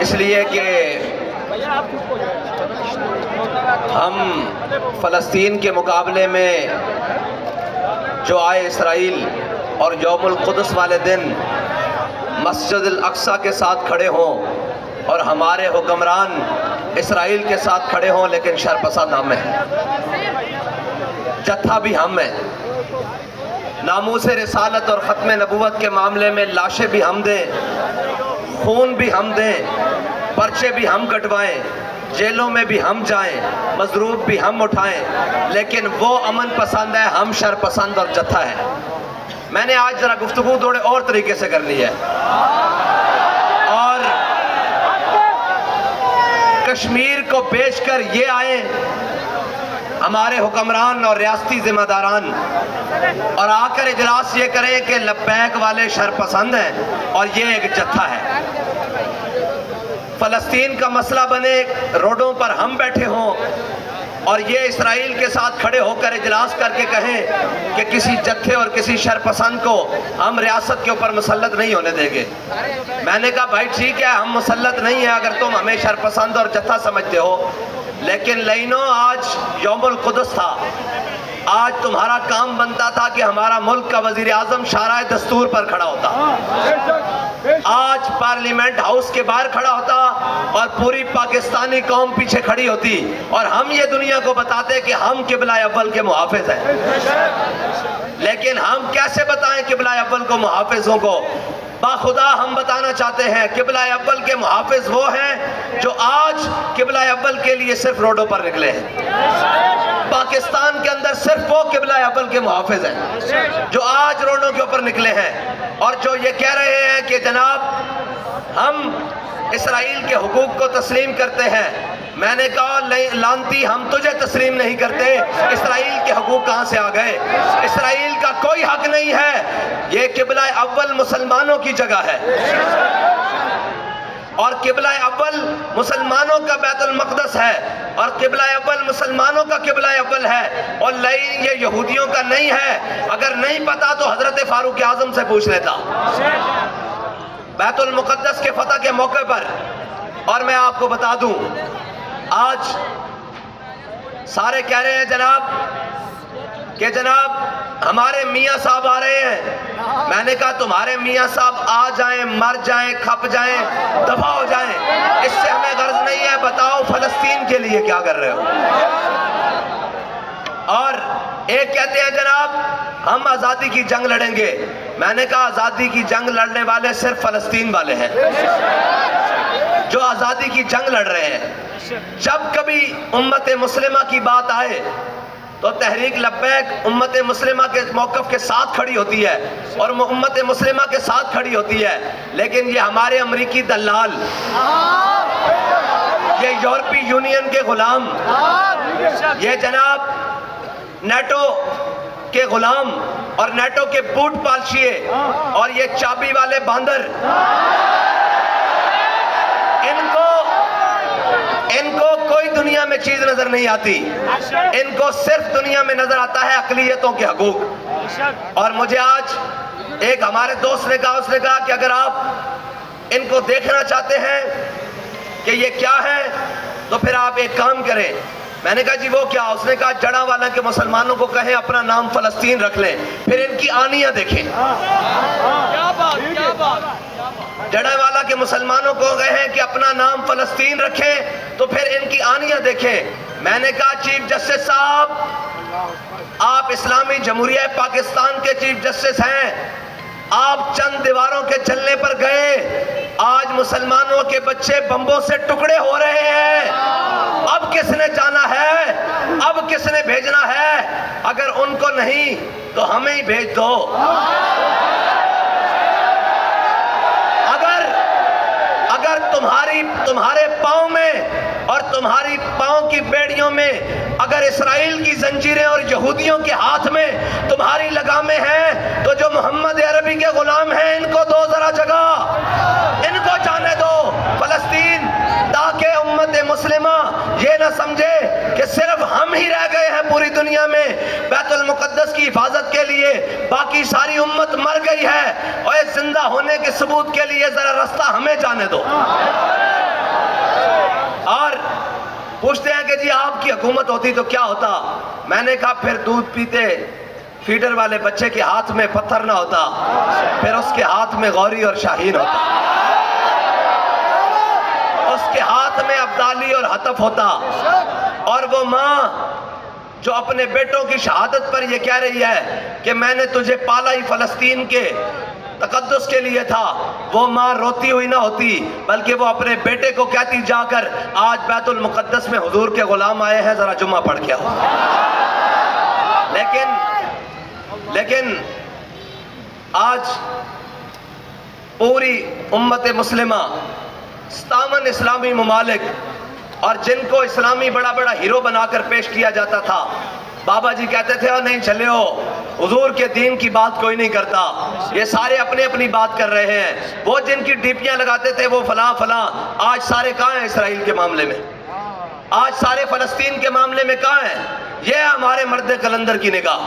اس لیے کہ ہم فلسطین کے مقابلے میں جو آئے اسرائیل اور یوم القدس والے دن مسجد الاقصیٰ کے ساتھ کھڑے ہوں اور ہمارے حکمران اسرائیل کے ساتھ کھڑے ہوں، لیکن شرپسند ہم ہیں، جتھا بھی ہم ہیں، ناموس رسالت اور ختم نبوت کے معاملے میں لاشیں بھی ہم دیں، خون بھی ہم دیں، پرچے بھی ہم کٹوائیں، جیلوں میں بھی ہم جائیں، مضروب بھی ہم اٹھائیں، لیکن وہ امن پسند ہے، ہم شرپسند اور جتھا ہے۔ میں نے آج ذرا گفتگو تھوڑے اور طریقے سے کرنی ہے، اور کشمیر کو بیچ کر یہ آئیں ہمارے حکمران اور ریاستی ذمہ داران، اور آ کر اجلاس یہ کریں کہ لبیک والے شرپسند ہیں اور یہ ایک جتھا ہے۔ فلسطین کا مسئلہ بنے، روڈوں پر ہم بیٹھے ہوں اور یہ اسرائیل کے ساتھ کھڑے ہو کر اجلاس کر کے کہیں کہ کسی جتھے اور کسی شرپسند کو ہم ریاست کے اوپر مسلط نہیں ہونے دیں گے۔ میں نے کہا بھائی ٹھیک ہے، ہم مسلط نہیں ہیں اگر تم ہمیں شرپسند اور جتھا سمجھتے ہو، لیکن لینو آج یوم القدس تھا، آج تمہارا کام بنتا تھا کہ ہمارا ملک کا وزیر اعظم شارع دستور پر کھڑا ہوتا، آج پارلیمنٹ ہاؤس کے باہر کھڑا ہوتا اور پوری پاکستانی قوم پیچھے کھڑی ہوتی، اور ہم یہ دنیا کو بتاتے کہ ہم قبلہ اول کے محافظ ہیں۔ لیکن ہم کیسے بتائیں قبلہ اول کو محافظوں کو؟ باخدا ہم بتانا چاہتے ہیں قبلہ اول کے محافظ وہ ہیں جو آج قبلہ اول کے لیے صرف روڈوں پر نکلے ہیں۔ پاکستان کے اندر صرف وہ قبلہ اول کے محافظ ہیں جو آج روڈوں کے اوپر نکلے ہیں، اور جو یہ کہہ رہے ہیں کہ جناب ہم اسرائیل کے حقوق کو تسلیم کرتے ہیں۔ میں نے کہا لانتی، ہم تجھے تسلیم نہیں کرتے، اسرائیل کے حقوق کہاں سے آ گئے؟ اسرائیل کا کوئی حق نہیں ہے، یہ قبلہ اول مسلمانوں کی جگہ ہے، اور قبلہ اول مسلمانوں کا بیت المقدس ہے، اور قبلہ اول مسلمانوں کا قبلہ اول ہے، اور یہ یہودیوں کا نہیں ہے۔ اگر نہیں پتا تو حضرت فاروق اعظم سے پوچھ لیتا بیت المقدس کے فتح کے موقع پر۔ اور میں آپ کو بتا دوں، آج سارے کہہ رہے ہیں جناب کہ جناب ہمارے میاں صاحب آ رہے ہیں۔ میں نے کہا تمہارے میاں صاحب آ جائیں، مر جائیں، کھپ جائیں، دفع ہو جائیں، اس سے ہمیں غرض نہیں ہے، بتاؤ فلسطین کے لیے کیا کر رہے ہو؟ اور ایک کہتے ہیں جناب ہم آزادی کی جنگ لڑیں گے۔ میں نے کہا آزادی کی جنگ لڑنے والے صرف فلسطین والے ہیں جو آزادی کی جنگ لڑ رہے ہیں۔ جب کبھی امت مسلمہ کی بات آئے تو تحریک لبیک امت مسلمہ کے موقف کے ساتھ کھڑی ہوتی ہے اور امت مسلمہ کے ساتھ کھڑی ہوتی ہے، لیکن یہ ہمارے امریکی دلال، یہ یورپی یونین کے غلام، یہ جناب نیٹو کے غلام اور نیٹو کے بوٹ پالشیے اور یہ چابی والے باندر، ان کو کوئی دنیا میں چیز نظر نہیں آتی، ان کو صرف دنیا میں نظر آتا ہے اقلیتوں کے حقوق۔ اور مجھے آج ایک ہمارے دوست نے کہا، اس نے کہا کہ اگر آپ ان کو دیکھنا چاہتے ہیں کہ یہ کیا ہے تو پھر آپ ایک کام کریں۔ میں نے کہا جی وہ کیا؟ اس نے کہا جڑا والا کے مسلمانوں کو کہیں اپنا نام فلسطین رکھ لیں، پھر ان کی آنیاں دیکھیں۔ جڑا والا کے مسلمانوں کو کہیں کہ اپنا نام فلسطین رکھیں تو پھر ان کی آنیاں دیکھیں۔ میں نے کہا چیف جسٹس صاحب، آپ اسلامی جمہوریہ پاکستان کے چیف جسٹس ہیں، آپ چند دیواروں کے چلنے پر گئے، آج مسلمانوں کے بچے بمبوں سے ٹکڑے ہو رہے ہیں، اب کس نے جانا ہے؟ اب کس نے بھیجنا ہے؟ اگر ان کو نہیں تو ہمیں ہی بھیج دو۔ اگر تمہارے پاؤں میں اور تمہاری پاؤں کی بیڑیوں میں اگر اسرائیل کی زنجیریں اور یہودیوں کے ہاتھ میں تمہاری لگامیں ہیں تو جو محمد عربی کے غلام ہیں ان کو دو ذرا جگہ، ان کو جانے دو فلسطین، تاکہ امت مسلمہ یہ نہ سمجھے کہ صرف ہم ہی رہ گئے ہیں پوری دنیا میں بیت المقدس کی حفاظت کے لیے، باقی ساری امت مر گئی ہے، اور اس زندہ ہونے کے ثبوت کے لیے ذرا رستہ ہمیں جانے دو۔ پوچھتے ہیں کہ جی آپ کی حکومت ہوتی تو کیا ہوتا؟ میں نے کہا پھر دودھ پیتے فیڈر والے بچے کے ہاتھ میں پتھر نہ ہوتا، پھر اس کے ہاتھ میں غوری اور شاہین ہوتا، اس کے ہاتھ میں ابدالی اور حتف ہوتا، اور وہ ماں جو اپنے بیٹوں کی شہادت پر یہ کہہ رہی ہے کہ میں نے تجھے پالا ہی فلسطین کے تقدس کے لیے تھا، وہ ماں روتی ہوئی نہ ہوتی، بلکہ وہ اپنے بیٹے کو کہتی جا کر آج بیت المقدس میں حضور کے غلام آئے ہیں، ذرا جمعہ پڑھ کے آؤ۔ لیکن آج پوری امت مسلمہ 57 اسلامی ممالک اور جن کو اسلامی بڑا بڑا ہیرو بنا کر پیش کیا جاتا تھا، بابا جی کہتے تھے اور نہیں چلے ہو، حضور کے دین کی بات کوئی نہیں کرتا، یہ سارے اپنے اپنی بات کر رہے ہیں، وہ جن کی ڈیپیاں لگاتے تھے وہ فلاں فلاں، آج سارے کہاں ہیں اسرائیل کے معاملے میں؟ آج سارے فلسطین کے معاملے میں کہاں ہیں؟ یہ ہمارے مرد کلندر کی نگاہ۔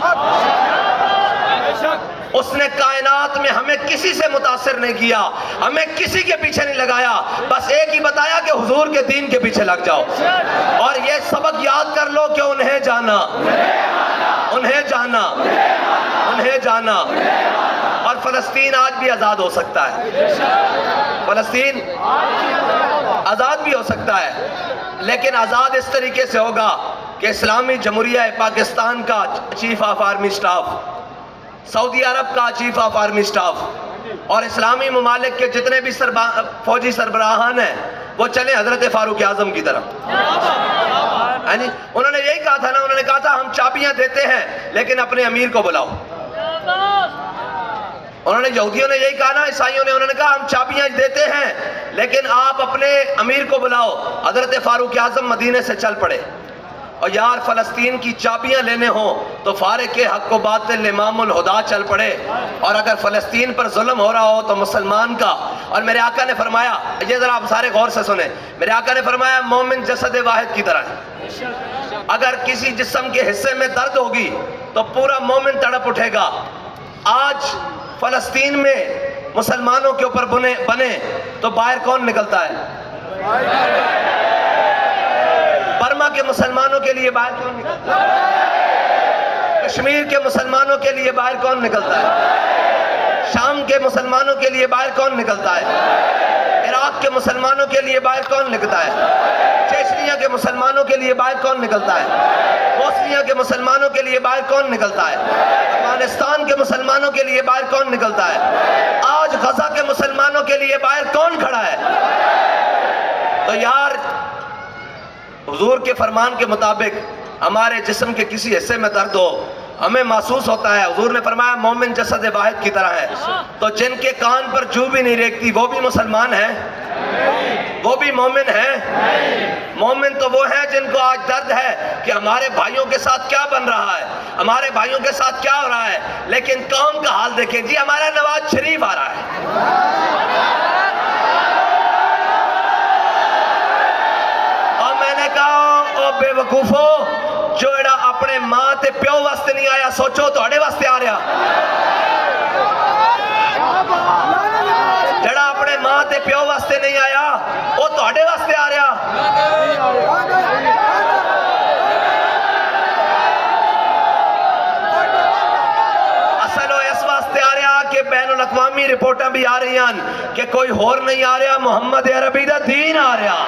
اس نے کائنات میں ہمیں کسی سے متاثر نہیں کیا، ہمیں کسی کے پیچھے نہیں لگایا، بس ایک ہی بتایا کہ حضور کے دین کے پیچھے لگ جاؤ، اور یہ سبق یاد کر لو کہ انہیں جانا، انہیں جانا، انہیں جانا، اور فلسطین آج بھی آزاد ہو سکتا ہے، فلسطین آزاد بھی ہو سکتا ہے، لیکن آزاد اس طریقے سے ہوگا کہ اسلامی جمہوریہ پاکستان کا چیف آف آرمی سٹاف، سعودی عرب کا چیف آف آرمی سٹاف اور اسلامی ممالک کے جتنے بھی فوجی سربراہان ہیں وہ چلیں حضرت فاروق اعظم کی طرف۔ انہوں نے یہی کہا تھا نا، انہوں نے کہا تھا ہم چابیاں دیتے ہیں لیکن اپنے امیر کو بلاؤ۔ انہوں نے یہودیوں نے یہی کہا نا، عیسائیوں نے، انہوں نے کہا ہم چابیاں دیتے ہیں لیکن آپ اپنے امیر کو بلاؤ۔ حضرت فاروق اعظم مدینے سے چل پڑے، اور یار فلسطین کی چابیاں لینے ہوں تو فارق حق و باطل امام الہدا چل پڑے، اور اگر فلسطین پر ظلم ہو رہا ہو تو مسلمان کا۔ اور میرے آقا نے فرمایا، یہ ذرا آپ سارے غور سے سنیں، میرے آقا نے فرمایا مومن جسد واحد کی طرح ہے، اگر کسی جسم کے حصے میں درد ہوگی تو پورا مومن تڑپ اٹھے گا۔ آج فلسطین میں مسلمانوں کے اوپر بنے تو باہر کون نکلتا ہے؟ برما کے مسلمانوں کے لیے باہر کون نکلتا ہے؟ کشمیر کے مسلمانوں کے لیے باہر کون نکلتا ہے؟ شام کے مسلمانوں کے لیے باہر کون نکلتا ہے؟ عراق کے مسلمانوں کے لیے باہر کون نکلتا ہے؟ چیچنیا کے مسلمانوں کے لیے باہر کون نکلتا ہے؟ بوسنیا کے مسلمانوں کے لیے باہر کون نکلتا ہے؟ افغانستان کے مسلمانوں کے لیے باہر کون نکلتا ہے؟ آج غزہ کے مسلمانوں کے لیے باہر کون کھڑا ہے؟ تو یار حضور کے فرمان کے مطابق ہمارے جسم کے کسی حصے میں درد ہو، ہمیں محسوس ہوتا ہے، حضور نے فرمایا مومن جسد واحد کی طرح ہے، تو جن کے کان پر جو بھی نہیں ریکتی وہ بھی مسلمان ہیں، وہ بھی مومن ہیں۔ مومن تو وہ ہیں جن کو آج درد ہے کہ ہمارے بھائیوں کے ساتھ کیا بن رہا ہے، ہمارے بھائیوں کے ساتھ کیا ہو رہا ہے، لیکن قوم کا حال دیکھیں، جی ہمارا نواز شریف آ رہا ہے، بے وقوفو جو ایڈا اپنے ماں تے پیو واسطے نہیں آیا، سوچو تو اڑے واسطے آ رہا، جڑا اپنے ماں تے پیو واسطے نہیں آیا وہ تو اڑے واسطے آ رہا۔ اصل اس واسطے آ رہا کہ بین الاقوامی رپورٹاں بھی آ رہی ہیں کہ کوئی ہور نہیں آ رہا، محمد عربی دا دین آ رہا۔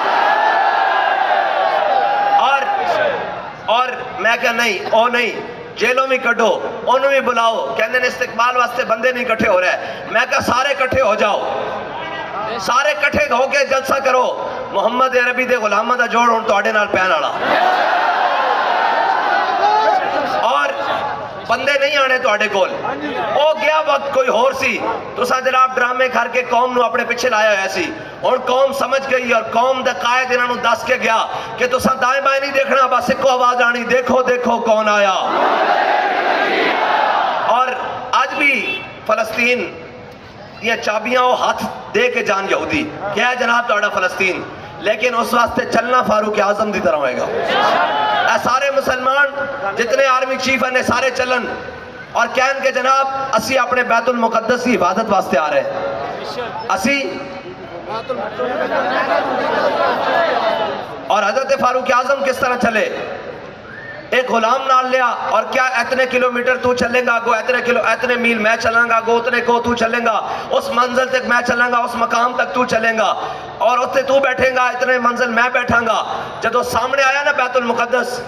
اور میں کہا نہیں، او نہیں، جیلوں میں کٹو، انہوں بھی بلاؤ، کہنے نے استقبال واسطے بندے نہیں کٹھے ہو رہے، میں کہا سارے کٹھے ہو جاؤ، سارے کٹھے ہو کے جلسہ کرو، محمد عربی دے غلامہ دا جوڑ ہون تو آڑے نال پہن آڑا، اور بندے نہیں آنے تو آڑے کول، او گیا وقت کوئی ہور سی، تو سا جناب ڈرامے کھار کے قوم نو اپنے پچھے لایا ہے سی، اور قوم سمجھ گئی، اور قوم دا قائد انہوں نے دس کے گیا کہ تو سا دائیں بائیں نہیں دیکھنا، بس ایک کو آواز آنی، دیکھو دیکھو کون آیا۔ اور آج بھی فلسطین یہ چابیاں وہ ہاتھ دے کے جان یہودی کیا ہے جناب توڑا فلسطین، لیکن اس واسطے چلنا فاروق اعظم دی طرح ہوئے گا۔ اے سارے مسلمان جتنے آرمی چیف ہیں سارے چلن اور کہن کے جناب اسی اپنے بیت المقدس کی حفاظت واسطے آ رہے ہیں، اسی اور حضرت فاروق اعظم کس طرح چلے؟ ایک غلام نال لیا اور کیا اتنے کلومیٹر تو چلے گا گو اتنے میل میں چلاں گا گو اتنے کو تو چلے گا اس منزل تک میں چلاں گا اس مقام تک تو چلے گا اور اتنے تو بیٹھے گا اتنے منزل میں بیٹھاں گا. جدو سامنے آیا نا بیت المقدس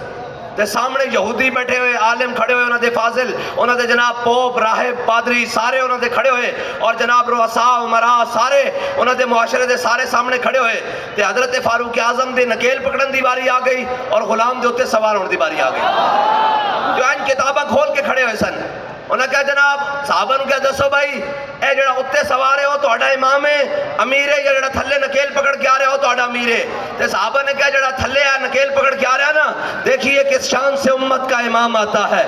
تے سامنے یہودی بیٹھے ہوئے عالم کھڑے ہوئے انہوں دے فاضل انہوں دے جناب پوپ راہب پادری سارے انہوں دے کھڑے ہوئے اور جناب رؤساء عمراء سارے انہوں دے معاشرے دے سارے سامنے کھڑے ہوئے تے حضرت فاروق اعظم دے نکیل پکڑن دی باری آ گئی اور غلام دے اتے سوار ہونے دی باری آ گئی جو ان کتاباں کھول کے کھڑے ہوئے سن. انہوں نے کہا جناب صحابہ نے کہا دسو بھائی اے جڑا اتے سوارے ہو تو اڈا امام ہے امیر ہے یا جڑا تھلے نکیل پکڑ کے آ رہے ہو تو اڈا امیر ہے؟ تے صحابہ نے کہا جڑا تھلے ہے نکیل پکڑ کے آ رہا ہے نا دیکھیے کس شان سے امت کا امام آتا ہے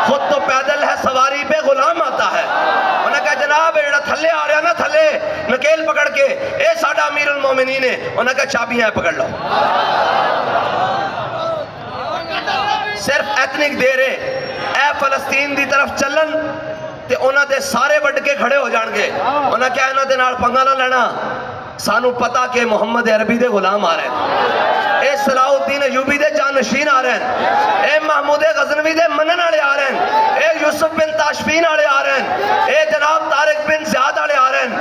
خود تو پیدل ہے سواری پہ غلام آتا ہے. انہوں نے کہا جناب جڑا تھلے آ رہا ہے نا تھلے نکیل پکڑ کے اے ساڈا امیر المومنین ہے. انہوں نے کہا چابیاں پکڑ لو صرف ایتنک دے رہے اے فلسطین دی طرف چلن تے انہاں دے سارے بڑھ کے کھڑے ہو جان گے. انہاں کہا انہاں دے نال پنگا نہ لینا سانو پتا کہ محمد عربی دے غلام آ رہے ہیں اے صلاح الدین ایوبی دے جانشین آ رہے ہیں اے محمود غزنوی دے منن والے آ رہے ہیں اے یوسف بن تاشفین والے آ رہے ہیں اے جناب طارق بن زیاد والے آ رہے ہیں.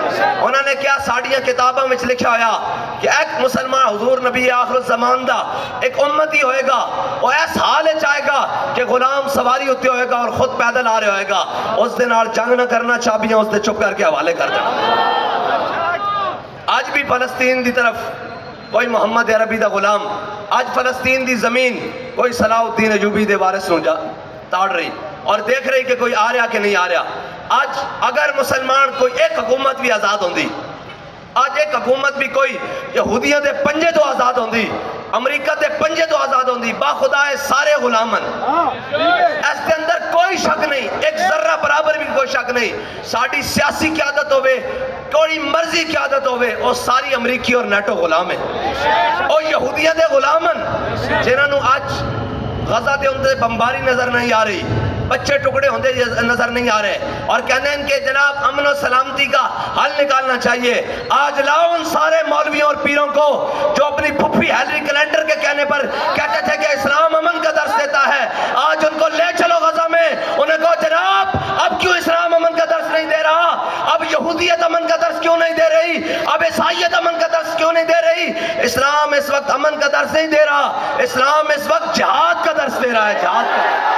انہوں نے کیا ساڑیاں کتاباں میں لکھا ہویا کہ ایک مسلمان حضور نبی آخر الزمان دا ایک امتی ہوئے گا وہ ایس حال چاہے گا کہ غلام سواری ہوتے ہوئے گا اور خود پیدل آ رہے ہوئے گا اس دن آل جنگ نہ کرنا چابیاں اس دے چپ کر کے حوالے کر دینا. آج بھی فلسطین دی طرف کوئی محمد عربی دا غلام آج فلسطین دی زمین کوئی صلاح الدین ایوبی دے وارث نو جا تاڑ رہی اور دیکھ رہی کہ کوئی آ رہا کہ نہیں آ رہا. آج اگر مسلمان کوئی ایک حکومت بھی آزاد ہوندی آج ایک حکومت بھی کوئی یہودیاں دے پنجے تو آزاد ہوندی امریکہ دے پنجے تو آزاد ہوندی با خدا سارے غلامن اس کے اندر کوئی شک نہیں ایک ذرہ برابر بھی کوئی شک نہیں. ساڑی سیاسی قیادت ہوئے کوئی مرضی قیادت ہوئے وہ ساری امریکی اور نیٹو غلام ہیں اور یہودیاں دے غلامن جنہاں نو آج غزہ دے اندر بمباری نظر نہیں آ رہی بچے ٹکڑے ہوندے نظر نہیں آ رہے اور کہنے ہیں کہ جناب امن و سلامتی کا حل نکالنا چاہیے. آج لاؤ ان سارے مولویوں اور پیروں کو جو اپنی پھپھی ہیلری کلینڈر کے کہنے پر کہتے تھے کہ اسلام امن کا درس دیتا ہے آج ان کو لے چلو غزہ میں انہیں کہو جناب اب کیوں اسلام امن کا درس نہیں دے رہا اب یہودیت امن کا درس کیوں نہیں دے رہی اب عیسائیت امن کا درس کیوں نہیں دے رہی. اسلام اس وقت امن کا درس نہیں دے رہا اسلام اس وقت جہاد کا درس دے رہا ہے جہاد کا.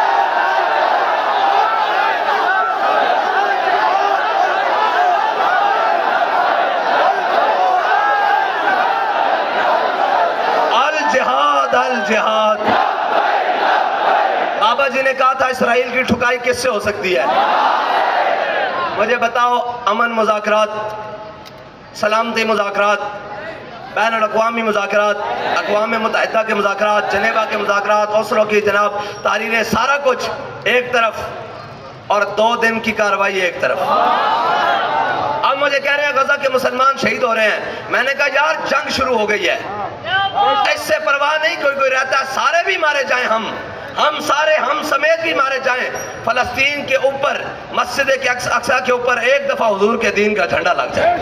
الجہاد بابا جی نے کہا تھا اسرائیل کی ٹھکائی کس سے ہو سکتی ہے؟ مجھے بتاؤ امن مذاکرات سلامتی مذاکرات بین الاقوامی مذاکرات اقوام متحدہ کے مذاکرات جنیوا کے مذاکرات اوسلو کی جناب تحریریں سارا کچھ ایک طرف اور 2 دن کی کارروائی ایک طرف. اب مجھے کہہ رہے ہیں غزہ کے مسلمان شہید ہو رہے ہیں. میں نے کہا یار جنگ شروع ہو گئی ہے اس سے پرواہ نہیں کوئی رہتا سارے بھی مارے جائیں ہم سارے ہم سمیت بھی مارے جائیں. فلسطین کے اوپر مسجد کے اقصی کے اوپر ایک دفعہ حضور کے دین کا جھنڈا لگ جائے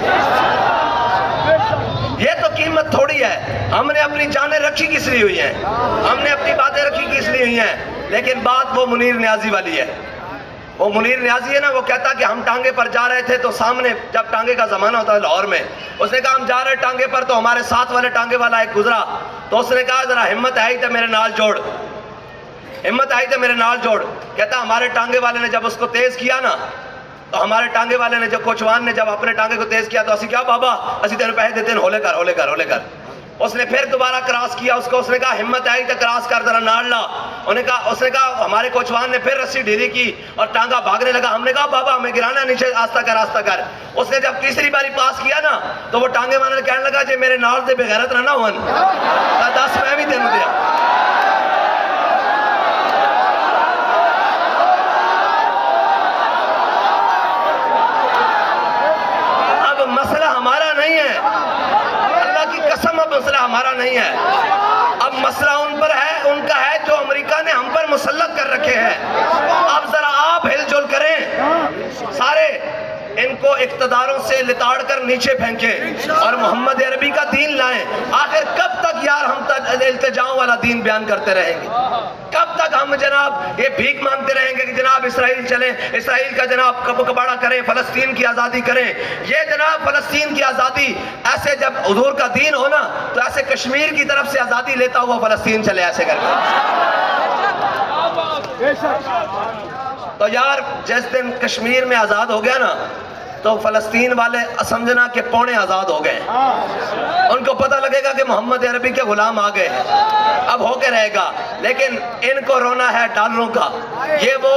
یہ تو قیمت تھوڑی ہے. ہم نے اپنی جانیں رکھی کس لیے ہوئی ہیں ہم نے اپنی باتیں رکھی کس لیے ہوئی ہیں. لیکن بات وہ منیر نیازی والی ہے وہ منیر نیازی ہے نا وہ کہتا کہ ہم ٹانگے پر جا رہے تھے تو سامنے جب ٹانگے کا زمانہ ہوتا ہے لاہور میں اس نے کہا ہم جا رہے ٹانگے پر تو ہمارے ساتھ والے ٹانگے والا ایک گزرا تو اس نے کہا ذرا ہمت آئی تو میرے نال جوڑ ہمت آئی تو میرے نال جوڑ. کہتا ہمارے ٹانگے والے نے جب اس کو تیز کیا نا تو ہمارے ٹانگے والے نے جب کوچوان نے جب اپنے ٹانگے کو تیز کیا تو اسی کیا بابا اسی تیرے پیسے دیتے ہیں ہولے کر. اس نے پھر دوبارہ کراس کیا اس کو اس نے کہا ہمت آئی تو کراس کر ذرا ناڑ لا. اس نے کہا ہمارے کوچوان نے پھر رسی ڈھیلی کی اور ٹانگا بھاگنے لگا. ہم نے کہا بابا ہمیں گرانا نیچے آستہ کر. اس نے جب تیسری باری پاس کیا نا تو وہ ٹانگے والے کہنے لگا جی میرے نال دے بغیرت نہ ہون 10 میں بھی تینوں دیا. اب مسئلہ ہمارا نہیں ہے اللہ کی قسم اب مسئلہ ہمارا نہیں ہے اب مسئلہ ان کا ہے جو امریکہ نے ہم پر مسلط کر رکھے ہیں. اب ذرا آپ ہل جل کریں سارے ان کو اقتداروں سے لتاڑ کر نیچے پھینکیں اور محمد عربی کا دین لائیں. آخر کب تک یار ہم التجاؤں والا دین بیان کرتے رہیں گے؟ کب تک ہم جناب یہ بھیک مانگتے رہیں گے کہ جناب اسرائیل چلیں، اسرائیل کا جناب کباڑہ کریں، فلسطین کی آزادی کریں؟ یہ جناب فلسطین کی آزادی ایسے جب حضور کا دین ہونا تو ایسے کشمیر کی طرف سے آزادی لیتا ہوا فلسطین چلے ایسے کر کے۔ تو یار جس دن کشمیر میں آزاد ہو گیا نا تو فلسطین والے سمجھنا کہ پونے آزاد ہو گئے، ان کو پتہ لگے گا کہ محمد عربی کے غلام آ گئے ہیں، اب ہو کے رہے گا۔ لیکن ان کو رونا ہے ڈالروں کا، یہ وہ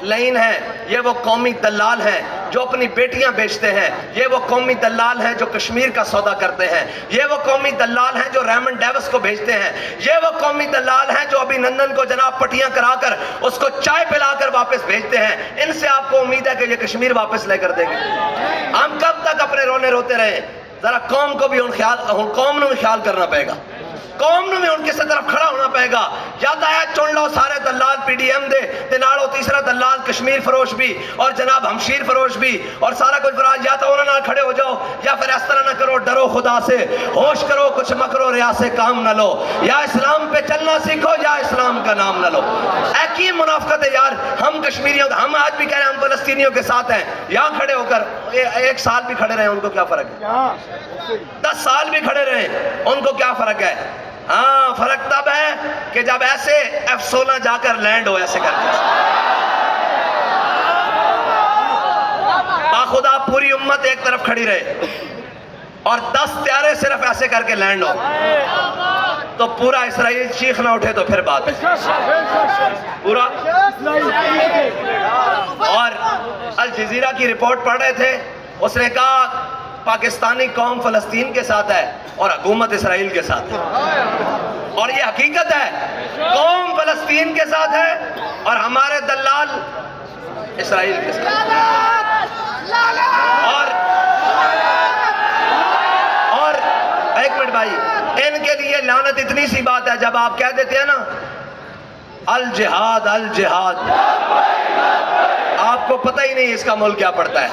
لائن ہے، یہ وہ قومی دلال ہیں جو اپنی بیٹیاں بیچتے ہیں، یہ وہ قومی دلال ہیں جو کشمیر کا سودا کرتے ہیں، یہ وہ قومی دلال ہیں جو ریمنڈ ڈیوس کو بھیجتے ہیں، یہ وہ قومی دلال ہیں جو ابھی نندن کو جناب پٹیاں کرا کر اس کو چائے پلا کر واپس بھیجتے ہیں۔ ان سے آپ کو امید ہے کہ یہ کشمیر واپس لے کر دیں گے؟ ہم کب تک اپنے رونے روتے رہے؟ ذرا قوم کو بھی قوم نے خیال کرنا پڑے گا، قوم نے ان کے طرف کھڑا ہونا پڑے گا۔ یا تو ہے چن لو سارے دلال پی ڈی ایم دے تے نالو تیسرا دلال کشمیر فروش بھی اور جناب ہمشیر فروش بھی اور سارا کچھ فروش، یا تو انہوں نے کھڑے ہو جاؤ یا پھر اس طرح نہ کرو، ڈرو خدا سے، ہوش کرو، کچھ مکرو ریا سے کام نہ لو، یا اسلام پہ چلنا سیکھو یا اسلام کا نام نہ لو۔ ایک ہی منافقت ہے یار، ہم کشمیریوں، ہم آج بھی کہہ رہے ہیں ہم فلسطینیوں کے ساتھ ہیں، یہاں کھڑے ہو کر 1 سال بھی کھڑے رہے ان کو کیا فرق ہے؟ 10 سال بھی کھڑے رہے ان کو کیا فرق ہے؟ ہاں فرق تب ہے کہ جب ایسے F-16 جا کر لینڈ ہو ایسے کر کے، باخدا پوری امت ایک طرف کھڑی رہے اور 10 طیارے صرف ایسے کر کے لینڈ ہو تو پورا اسرائیل چیخ نہ اٹھے تو پھر بات ہے پورا۔ اور الجزیرہ کی رپورٹ پڑھ رہے تھے، اس نے کہا پاکستانی قوم فلسطین کے ساتھ ہے اور حکومت اسرائیل کے ساتھ ہے، اور یہ حقیقت ہے، قوم فلسطین کے ساتھ ہے اور ہمارے دلال اسرائیل کے ساتھ اور ایک منٹ بھائی، ان کے لیے لعنت اتنی سی بات ہے جب آپ کہہ دیتے ہیں نا الجہاد الجہاد، آپ کو پتہ ہی نہیں اس کا مول کیا پڑتا ہے،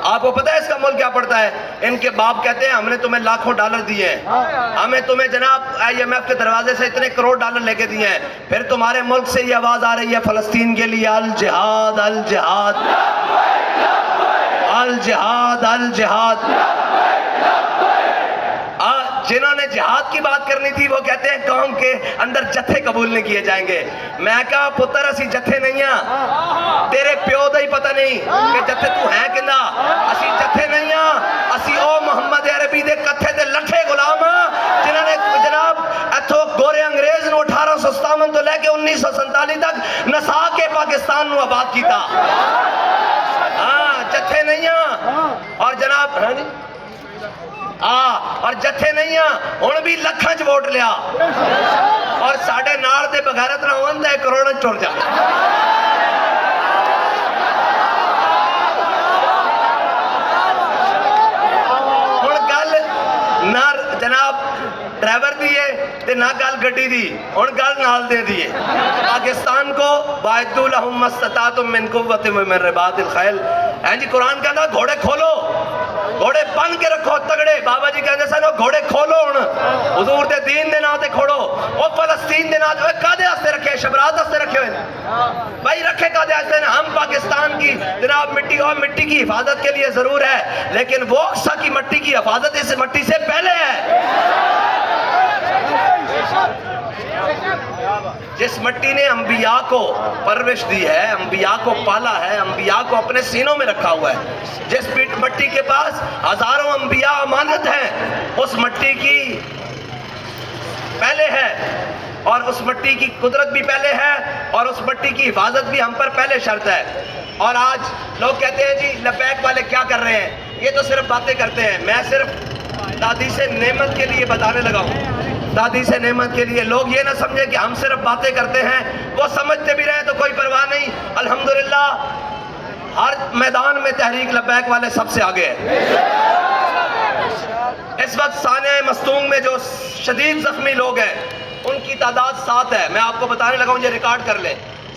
آپ کو پتہ ہے اس کا مول کیا پڑتا ہے؟ ان کے باپ کہتے ہیں ہم نے تمہیں لاکھوں ڈالر دیے ہیں، ہمیں تمہیں جناب IMF کے دروازے سے اتنے کروڑ ڈالر لے کے دیے ہیں، پھر تمہارے ملک سے یہ آواز آ رہی ہے فلسطین کے لیے الجہاد الجہاد الجہاد الجہاد۔ جنہوں نے جہاد کی بات کرنی تھی وہ کہتے ہیں قوم کے اندر جتھے قبول نہیں کیے جائیں گے۔ میں کہا پتر اسی جتھے نہیں ہیں، تیرے پیو دا ہی پتہ نہیں کہ جتھے تو ہیں کندا، اسی جتھے نہیں ہیں، اسی او محمد عربی دے کتھے دے لٹھے غلام ہیں جنہوں نے جناب ایتھو گورے انگریز نو 1857 تو لے کے 1947 تک نسا کے پاکستان نو آباد کیتا۔ ہاں جتھے نہیں ہیں اور جناب اور جتھے نہیں ہیں ان بھی لکھاں چ ووٹ لیا اور ساڑھے نار دے بغیرت نہ ہون دے کروڑاں چڑ جا۔ ہن گل نہ جناب ڈرائیور دیئے تے نہ گل گڈی دی، ہن گل نال دے دیئے پاکستان کو وَأَعِدُّوا لَهُم مَّا اسْتَطَعْتُم مِّن قُوَّةٍ وَمِن رِّبَاطِ الْخَيْلِ۔ جی قرآن کہنا گھوڑے کھولو، گھوڑے بن کے رکھو تگڑے، بابا جی کہنے سنو گھوڑے کھولو ہن حضور دے دین دے نام تے کھوڑو، او فلسطین دے نام تے کادے واسطے رکھے؟ شبرات واسطے رکھے ہوئے بھائی، رکھے کادے واسطے؟ ہم پاکستان کی جناب مٹی اور مٹی کی حفاظت کے لیے ضرور ہے، لیکن وہ اقصی کی مٹی کی حفاظت اس مٹی سے پہلے ہے۔ جس مٹی نے انبیاء کو پرورش دی ہے، انبیاء کو پالا ہے، انبیاء کو اپنے سینوں میں رکھا ہوا ہے، جس مٹی کے پاس ہزاروں انبیاء امانت ہیں، اس مٹی کی پہلے ہے اور اس مٹی کی قدرت بھی پہلے ہے اور اس مٹی کی حفاظت بھی ہم پر پہلے شرط ہے۔ اور آج لوگ کہتے ہیں جی لبیک والے کیا کر رہے ہیں، یہ تو صرف باتیں کرتے ہیں۔ میں صرف دادی سے نعمت کے لیے بتانے لگا ہوں، دادی سے نعمت کے لیے۔ لوگ یہ نہ سمجھے کہ ہم صرف باتیں کرتے ہیں، وہ سمجھتے بھی رہے تو کوئی پرواہ نہیں۔ الحمدللہ ہر میدان میں تحریک لبیک والے سب سے آگے ہیں۔ اس وقت سانحہ مستونگ میں جو شدید زخمی لوگ ہیں ان کی تعداد 7 ہے، میں آپ کو بتانے لگا ہوں، یہ ریکارڈ کر لیں،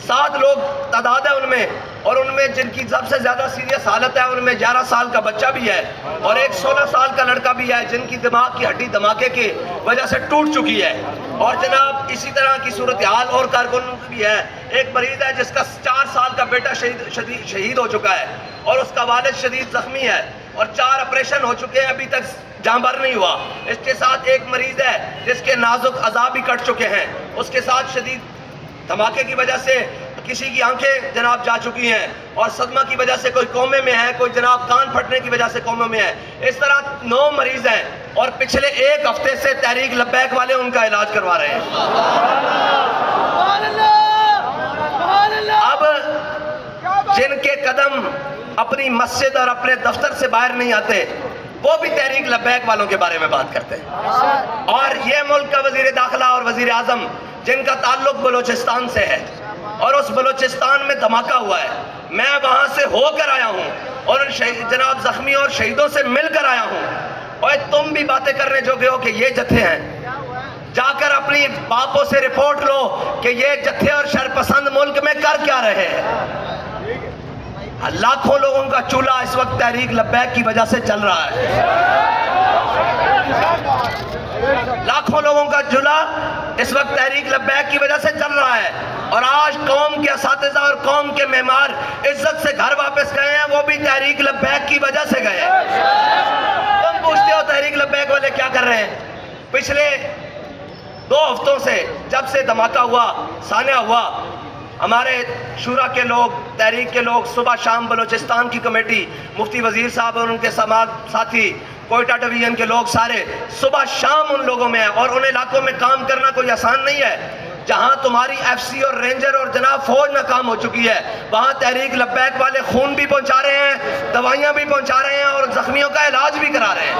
7 لوگ تعداد ہے ان میں۔ اور ان میں جن کی سب سے زیادہ سیریس حالت ہے ان میں 11 سال کا بچہ بھی ہے اور ایک 16 سال کا لڑکا بھی ہے جن کی دماغ کی ہڈی دھماکے کی وجہ سے ٹوٹ چکی ہے. اور جناب اسی طرح کی صورتحال اور کارکنوں کی بھی ہے. ایک مریض ہے جس کا 4 سال کا بیٹا شہید ہو چکا ہے اور اس کا والد شدید زخمی ہے اور 4 آپریشن ہو چکے ہیں, ابھی تک جاں بھر نہیں ہوا. اس کے ساتھ ایک مریض ہے جس کے نازک اعضاء بھی کٹ چکے ہیں, اس کے ساتھ شدید دھماکے کی وجہ سے کسی کی آنکھیں جناب جا چکی ہیں اور صدمہ کی وجہ سے کوئی کومے میں ہے, کوئی جناب کان پھٹنے کی وجہ سے کومے میں ہے. اس طرح 9 مریض ہیں اور پچھلے 1 ہفتے سے تحریک لبیک والے ان کا علاج کروا رہے ہیں. اب جن کے قدم اپنی مسجد اور اپنے دفتر سے باہر نہیں آتے وہ بھی تحریک لبیک والوں کے بارے میں بات کرتے ہیں. اور یہ ملک کا وزیر داخلہ اور وزیر اعظم جن کا تعلق بلوچستان سے ہے اور اس بلوچستان میں دھماکہ ہوا ہے, میں وہاں سے ہو کر آیا ہوں اور جناب زخمی اور شہیدوں سے مل کر آیا ہوں. اور تم بھی باتیں کرنے جو گئے ہو کہ یہ جتھے ہیں, جا کر اپنی باپوں سے رپورٹ لو کہ یہ جتھے اور شرپسند ملک میں کر کیا رہے ہیں. لاکھوں لوگوں کا چولہا اس وقت تحریک لبیک کی وجہ سے چل رہا ہے. لاکھوں لوگوں کا چولہا اس وقت تحریک لبیک کی وجہ سے چل رہا ہے. اور آج قوم کے اساتذہ اور قوم کے معمار عزت سے گھر واپس گئے ہیں, وہ بھی تحریک لبیک کی وجہ سے گئے ہیں. تم پوچھتے ہو تحریک لبیک والے کیا کر رہے ہیں؟ پچھلے 2 ہفتوں سے جب سے دھماکہ ہوا, سانحہ ہوا, ہمارے شورا کے لوگ, تحریک کے لوگ صبح شام بلوچستان کی کمیٹی, مفتی وزیر صاحب اور ان کے ساتھی, کوئٹہ ڈویژن کے لوگ سارے صبح شام ان لوگوں میں ہیں. اور ان علاقوں میں کام کرنا کوئی آسان نہیں ہے جہاں تمہاری ایف سی اور رینجر اور جناب فوج ناکام ہو چکی ہے. وہاں تحریک لبیک والے خون بھی پہنچا رہے ہیں, دوائیاں بھی پہنچا رہے ہیں اور زخمیوں کا علاج بھی کرا رہے ہیں.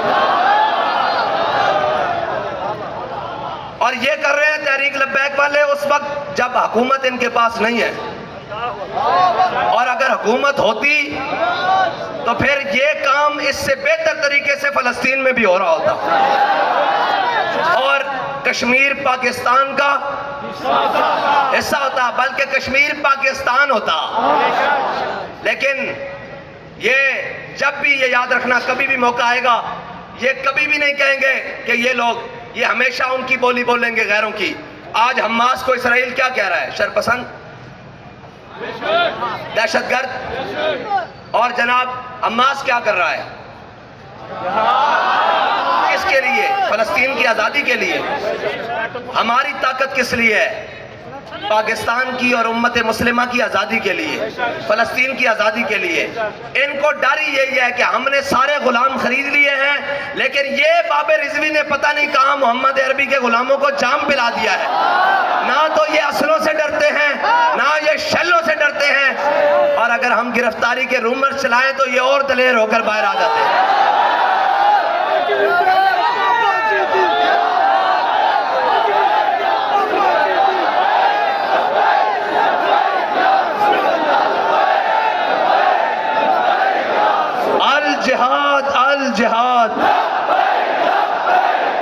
اور یہ کر رہے ہیں تحریک لبیک والے اس وقت جب حکومت ان کے پاس نہیں ہے. اور اگر حکومت ہوتی تو پھر یہ کام اس سے بہتر طریقے سے فلسطین میں بھی ہو رہا ہوتا اور کشمیر پاکستان کا حصہ ہوتا, بلکہ کشمیر پاکستان ہوتا. لیکن یہ جب بھی یہ یاد رکھنا, کبھی بھی موقع آئے گا یہ کبھی بھی نہیں کہیں گے کہ یہ لوگ, یہ ہمیشہ ان کی بولی بولیں گے غیروں کی. آج حماس کو اسرائیل کیا کہہ رہا ہے؟ شرپسند, دہشت گرد. اور جناب حماس کیا کر رہا ہے؟ کس کے لیے؟ فلسطین کی آزادی کے لیے. ہماری طاقت کس لیے ہے؟ پاکستان کی اور امت مسلمہ کی آزادی کے لیے, فلسطین کی آزادی کے لیے. ان کو ڈر ہی یہی ہے کہ ہم نے سارے غلام خرید لیے ہیں, لیکن یہ باب رضوی نے پتہ نہیں کہاں محمد عربی کے غلاموں کو جام پلا دیا ہے. نہ تو یہ اسلوں سے ڈرتے ہیں, نہ یہ شلوں سے ڈرتے ہیں, اور اگر ہم گرفتاری کے رومر چلائیں تو یہ اور دلیر ہو کر باہر آ جاتے ہیں. الجہاد الجہاد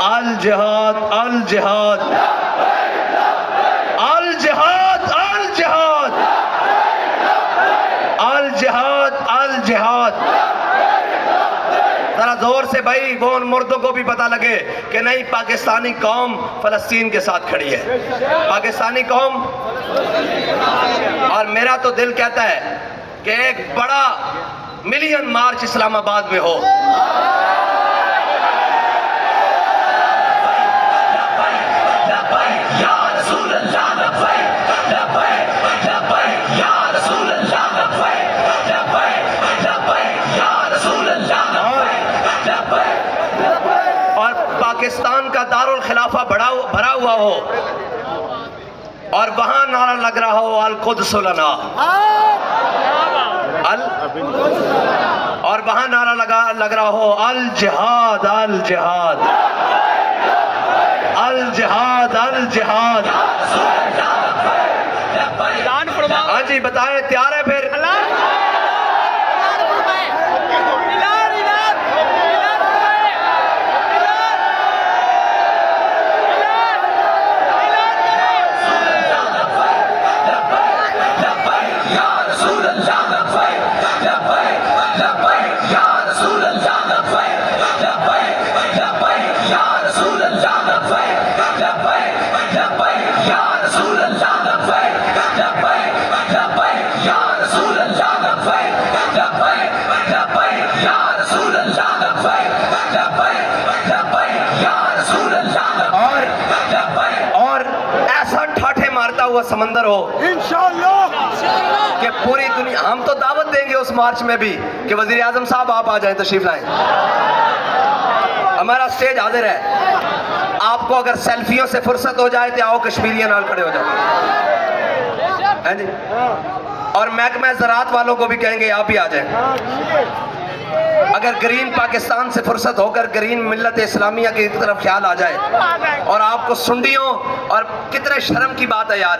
الجہاد الجہاد الجہاد الجہاد الجہاد الجہاد. ذرا زور سے بھائی, وہ ان مردوں کو بھی پتہ لگے کہ نہیں, پاکستانی قوم فلسطین کے ساتھ کھڑی ہے. پاکستانی قوم. اور میرا تو دل کہتا ہے کہ ایک بڑا ملین مارچ اسلام آباد میں ہو. اور پاکستان کا دارالخلافہ بھرا ہوا ہو اور وہاں نعرہ لگ رہا ہو القدس لنا, اور وہاں نعرہ لگ رہا ہو الجہاد الجہاد الجہاد الجہاد. ہاں جی بتائیں, تیار ہے پھر؟ رسول اللہ اور ایسا ٹھاٹھے مارتا ہوا سمندر ہو کہ پوری دنیا. ہم تو دعوت دیں گے اس مارچ میں بھی کہ وزیر اعظم صاحب آپ آ جائیں, تشریف لائیں, ہمارا سٹیج حاضر ہے. آپ کو اگر سیلفیوں سے فرصت ہو جائے تو آؤ کشمیریوں نال کھڑے ہو جاؤ, ہیں جی. اور محکمہ زراعت والوں کو بھی کہیں گے آپ ہی آ جائیں. اگر گرین پاکستان سے فرصت ہو کر گرین ملت اسلامیہ کی طرف خیال آ جائے, اور آپ کو سنڈیوں, اور کتنے شرم کی بات ہے یار,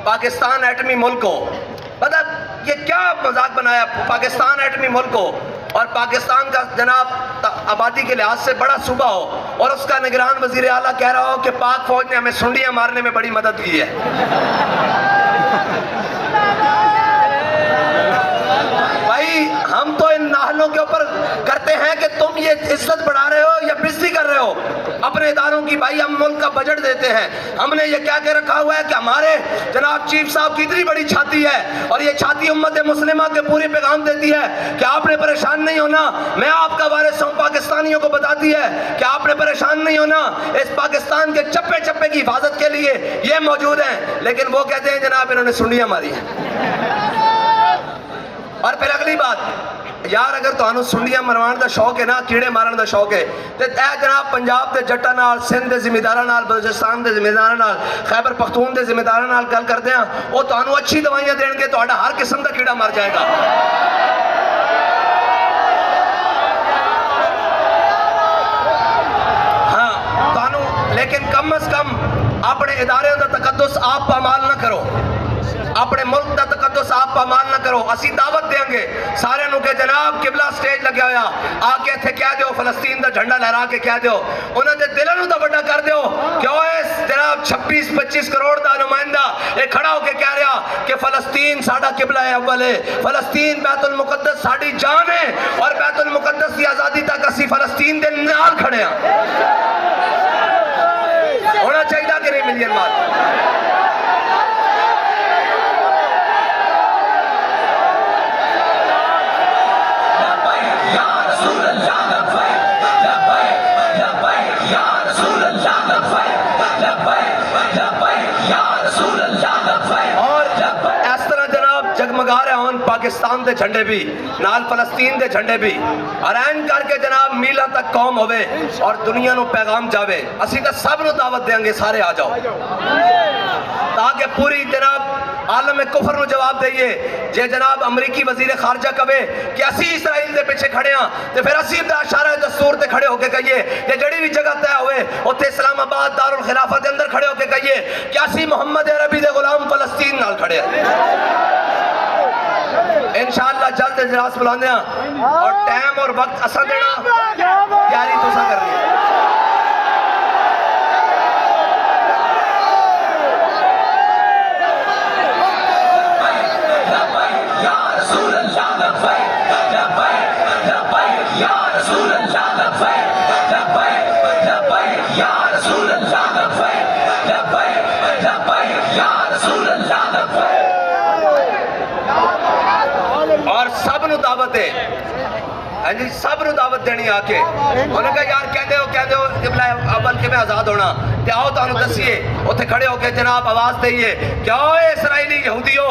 پاکستان ایٹمی ملک ہو, پتہ یہ کیا مذاق بنایا, پاکستان ایٹمی ملک ہو اور پاکستان کا جناب آبادی کے لحاظ سے بڑا صوبہ ہو, اور اس کا نگران وزیر اعلیٰ کہہ رہا ہو کہ پاک فوج نے ہمیں سنڈیاں مارنے میں بڑی مدد کی ہے. ہم تو ان ناحلوں کے اوپر کرتے ہیں کہ تم یہ عزت بڑھا رہے ہو یا بزدلی کر رہے ہو اپنے اداروں کی. بھائی ہم ملک کا بجٹ دیتے ہیں, ہم نے یہ کہہ کے رکھا ہوا ہے کہ ہمارے جناب چیف صاحب کی اتنی بڑی چھاتی ہے, اور یہ چھاتی امت مسلمہ کے پورے پیغام دیتی ہے کہ آپ نے پریشان نہیں ہونا, میں آپ کا وارث ہوں. پاکستانیوں کو بتاتی ہے کہ آپ نے پریشان نہیں ہونا, اس پاکستان کے چپے چپے کی حفاظت کے لیے یہ موجود ہیں. لیکن وہ کہتے ہیں جناب انہوں نے سنڈیاں ماری ہیں. اور پھر اگلی بات, یار اگر تو سنڈیاں مروان دا شوق ہے نا, کیڑے مارن دا شوق ہے, تے اے جناب پنجاب دے جٹاں نال, سندھ دے ذمہ نال, بلوچستان دے ذمہ نال, خیبر پختون دے ذمہ نال گل کردے ہیں, وہ تانوں اچھی دوائیاں دین گے, تہاڈا ہر قسم دا کیڑا مر جائے گا. ہاں تانوں, لیکن کم از کم اپنے ادارے دا تقدس آپ پامال نہ کرو, اپنے ملک دا تقدس آپ پامال نہ کرو. اسی دعوت دیں گے سارے نو کہ جناب قبلہ سٹیج لگیا ہویا, آ کے تھے کہہ دیو فلسطین دا جھنڈا لہرا کے کہہ دیو, انہوں نے دلوں نو دا بڑا کر دیو کہ اوے جناب 26-25 کروڑ دا نمائندہ یہ کھڑا ہو کے کہہ رہا کہ فلسطین ساڈا قبلہ ہے اول ہے, فلسطین بیت المقدس ساڈی جان ہے, اور بیت المقدس کی آزادی تک اسی فلسطین دے نال کھڑے ہیں. ہونا چاہیے کہ نہیں ملین بات. جگمگا رہے ہون پاکستان دے جھنڈے بھی نال فلسطین دے جھنڈے بھی, اور این کر کے جناب میلہ تک قوم ہوئے اور دنیا نو پیغام جاوے. اسی تا سب نو دعوت دیں گے سارے آ جاؤ, تاکہ پوری جناب عالم کفر نو جواب دئیے. جے جناب امریکی وزیر خارجہ کبے کہ اسی اسرائیل دے پیچھے کھڑے ہیں, تو پھر اسی اشارہ دستور تے کھڑے ہو کے کہیے کہ جڑی بھی جگہ طے ہوئے اوتھے اسلام آباد دارالخلافہ دے اندر کھڑے ہو کے کہیے کہ اسی محمد عربی دے غلام فلسطین نال کھڑے ہیں. انشاءاللہ جلد اجلاس بلانے ہیں, اور ٹائم اور وقت اسا دینا تیاری تو سا کر رہی ہے. اور سب نو دعوت ہے, جی سب نو دعوت دینی آ کے. انہوں نے کہا یار کہہ دیو قبلہ اول کے میں آزاد ہونا, تے آؤ تانوں دسیے اوتھے کھڑے ہو کے جناب آواز دئیے کہ اوے اسرائیلی یہودیو,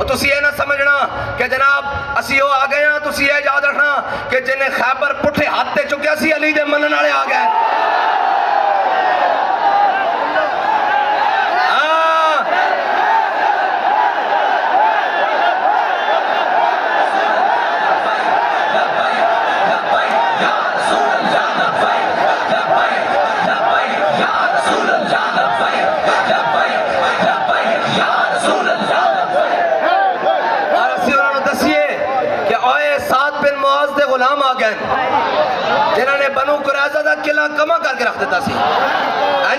تسی یہ نہ سمجھنا کہ جناب اسی وہ آ گئے ہیں, تسی یہ یاد رکھنا کہ جنہیں خیبر پٹھے ہاتھ تے چکے اسی علی دے منن والے آ گئے. غلام آ گئے جنہوں نے بنو قریظہ دا قلعہ کما کر کے رکھ دیتا سی,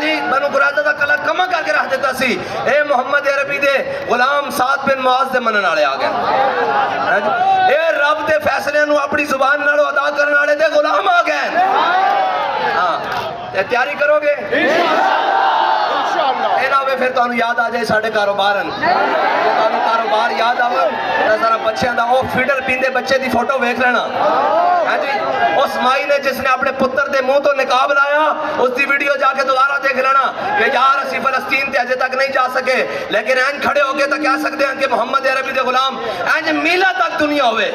جی بنو قریظہ دا قلعہ کما کر کے رکھ دیتا سی. اے محمد عربی دے غلام سعد بن معاذ دے منن والے آ گئے. اے رب دے فیصلے نو اپنی زبان نال ادا کرنے والے دے غلام آ گئے. ہاں تیاری کرو گے اے نہ ہوئے پھر تانوں یاد آ جائے ساڈے کاروبار ہیں, تانوں کاروبار یاد آوے ذرا بچیاں دا او فیڈر پیندے بچے دی فوٹو ویکھ لینا. ہاں جی اس مائی نے جس نے اپنے پتر دے منہ تو نقاب لایا اس دی ویڈیو جا کے دوبارہ دیکھ لینا کہ یار اسی فلسطین تے اجے تک نہیں جا سکے لیکن این کھڑے ہو کے تو کہہ سکتے ہیں کہ محمد عربی دے غلام این میلا تک دنیا ہوئے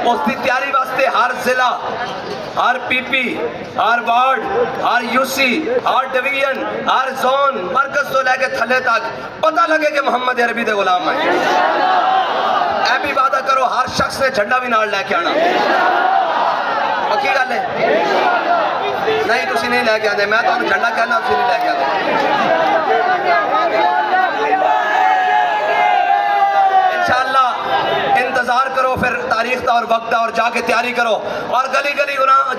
اس دی تیاری واسطے ہر ضلع ہر پی پی ہر وارڈ ہر یو سی ہر ڈویژن ہر زون مرکز تو لے کے تھلے تک پتہ لگے کہ محمد عربی دے غلام ہیں اے بھی وعدہ کرو ہر شخص نے جھنڈا بھی نال لے کے آنا پکی گل ہے نہیں تسی نہیں لے کے آنے میں تو جھنڈا کہنا تسی نہیں لے کے آنے انشاءاللہ انتظار کرو پھر تاریخ دا اور وقت دا اور جا کے تیاری کرو اور گلی گلی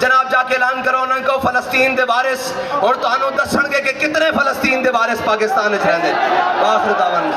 جناب جا کے اعلان کرو انہوں کو فلسطین دے وارث اور تو انہوں دسن گے کہ کتنے فلسطین دے وارث پاکستان میں رہندے آخر دعوان